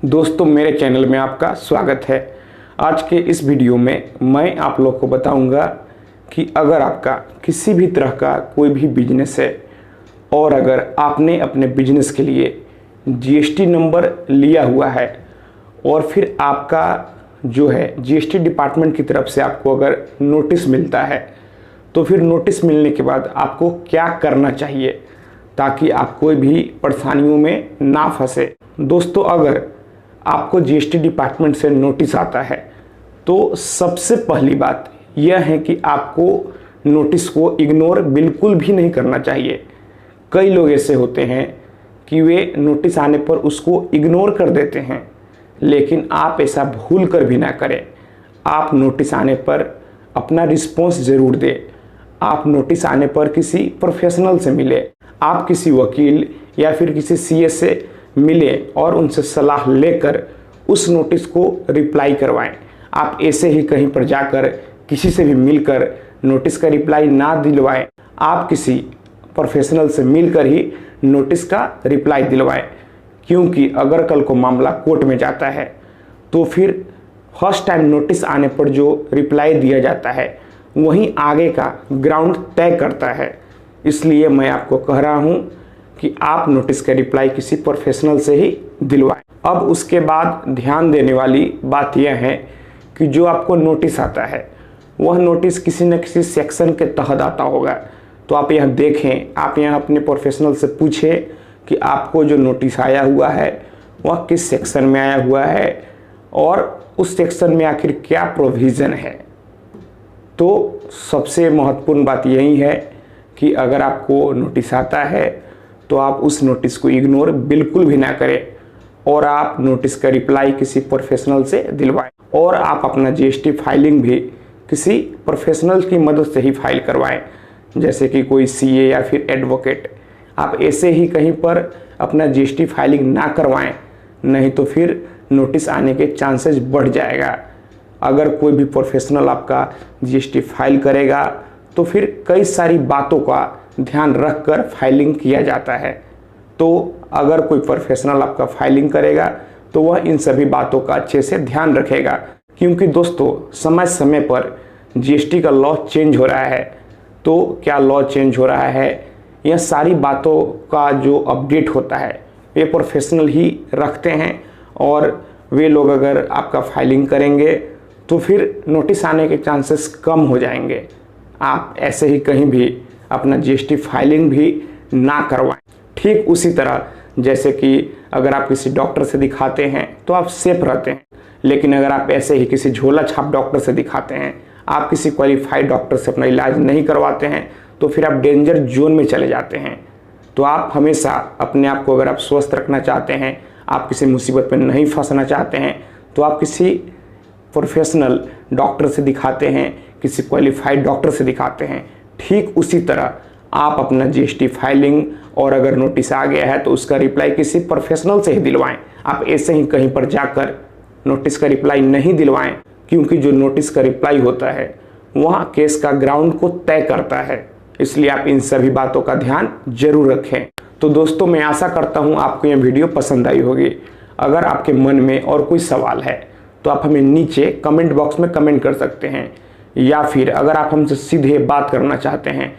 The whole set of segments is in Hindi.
दोस्तों, मेरे चैनल में आपका स्वागत है। आज के इस वीडियो में मैं आप लोग को बताऊंगा कि अगर आपका किसी भी तरह का कोई भी बिजनेस है और अगर आपने अपने बिजनेस के लिए जीएसटी नंबर लिया हुआ है और फिर आपका जो है जीएसटी डिपार्टमेंट की तरफ से आपको अगर नोटिस मिलता है, तो फिर नोटिस मिलने के बाद आपको क्या करना चाहिए ताकि आप कोई भी परेशानियों में ना फंसे। दोस्तों, अगर आपको जीएसटी डिपार्टमेंट से नोटिस आता है तो सबसे पहली बात यह है कि आपको नोटिस को इग्नोर बिल्कुल भी नहीं करना चाहिए। कई लोग ऐसे होते हैं कि वे नोटिस आने पर उसको इग्नोर कर देते हैं, लेकिन आप ऐसा भूल कर भी ना करें। आप नोटिस आने पर अपना रिस्पॉन्स ज़रूर दें। आप नोटिस आने पर किसी प्रोफेशनल से मिले, आप किसी वकील या फिर किसी सीए से मिले और उनसे सलाह लेकर उस नोटिस को रिप्लाई करवाएं। आप ऐसे ही कहीं पर जाकर किसी से भी मिलकर नोटिस का रिप्लाई ना दिलवाएं। आप किसी प्रोफेशनल से मिलकर ही नोटिस का रिप्लाई दिलवाएं, क्योंकि अगर कल को मामला कोर्ट में जाता है तो फिर फर्स्ट टाइम नोटिस आने पर जो रिप्लाई दिया जाता है वहीं आगे का ग्राउंड तय करता है। इसलिए मैं आपको कह रहा हूं कि आप नोटिस का रिप्लाई किसी प्रोफेशनल से ही दिलवाएं। अब उसके बाद ध्यान देने वाली बात यह है कि जो आपको नोटिस आता है वह नोटिस किसी न किसी सेक्शन के तहत आता होगा। तो आप यह देखें, आप यह अपने प्रोफेशनल से पूछें कि आपको जो नोटिस आया हुआ है वह किस सेक्शन में आया हुआ है और उस सेक्शन में आखिर क्या प्रोविज़न है। तो सबसे महत्वपूर्ण बात यही है कि अगर आपको नोटिस आता है तो आप उस नोटिस को इग्नोर बिल्कुल भी ना करें और आप नोटिस का रिप्लाई किसी प्रोफेशनल से दिलवाएं। और आप अपना जीएसटी फाइलिंग भी किसी प्रोफेशनल की मदद से ही फाइल करवाएं, जैसे कि कोई सीए या फिर एडवोकेट। आप ऐसे ही कहीं पर अपना जीएसटी फाइलिंग ना करवाएं, नहीं तो फिर नोटिस आने के चांसेस बढ़ जाएगा। अगर कोई भी प्रोफेशनल आपका जीएसटी फाइल करेगा तो फिर कई सारी बातों का ध्यान रखकर फाइलिंग किया जाता है। तो अगर कोई प्रोफेशनल आपका फाइलिंग करेगा तो वह इन सभी बातों का अच्छे से ध्यान रखेगा, क्योंकि दोस्तों समय समय पर जीएसटी का लॉ चेंज हो रहा है। तो क्या लॉ चेंज हो रहा है, यह सारी बातों का जो अपडेट होता है वे प्रोफेशनल ही रखते हैं और वे लोग अगर आपका फाइलिंग करेंगे तो फिर नोटिस आने के चांसेस कम हो जाएंगे। आप ऐसे ही कहीं भी अपना जीएसटी फाइलिंग भी ना करवाएं। ठीक उसी तरह जैसे कि अगर आप किसी डॉक्टर से दिखाते हैं तो आप सेफ रहते हैं, लेकिन अगर आप ऐसे ही किसी झोला छाप डॉक्टर से दिखाते हैं, आप किसी क्वालिफाइड डॉक्टर से अपना इलाज नहीं करवाते हैं, तो फिर आप डेंजर जोन में चले जाते हैं। तो आप हमेशा अपने आप को अगर आप स्वस्थ रखना चाहते हैं, आप किसी मुसीबत में नहीं फंसना चाहते हैं, तो आप किसी प्रोफेशनल डॉक्टर से दिखाते हैं, किसी क्वालिफाइड डॉक्टर से दिखाते हैं। ठीक उसी तरह आप अपना जीएसटी फाइलिंग और अगर नोटिस आ गया है तो उसका रिप्लाई किसी प्रोफेशनल से ही दिलवाएं। आप ऐसे ही कहीं पर जाकर नोटिस का रिप्लाई नहीं दिलवाएं, क्योंकि जो नोटिस का रिप्लाई होता है वह केस का ग्राउंड को तय करता है। इसलिए आप इन सभी बातों का ध्यान जरूर रखें। तो दोस्तों, मैं आशा करता हूँ आपको यह वीडियो पसंद आई होगी। अगर आपके मन में और कोई सवाल है तो आप हमें नीचे कमेंट बॉक्स में कमेंट कर सकते हैं, या फिर अगर आप हमसे सीधे बात करना चाहते हैं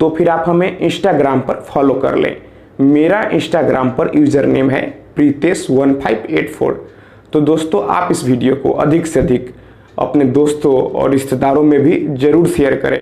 तो फिर आप हमें इंस्टाग्राम पर फॉलो कर लें। मेरा इंस्टाग्राम पर यूज़र नेम है Pritesh1584। तो दोस्तों, आप इस वीडियो को अधिक से अधिक अपने दोस्तों और रिश्तेदारों में भी ज़रूर शेयर करें।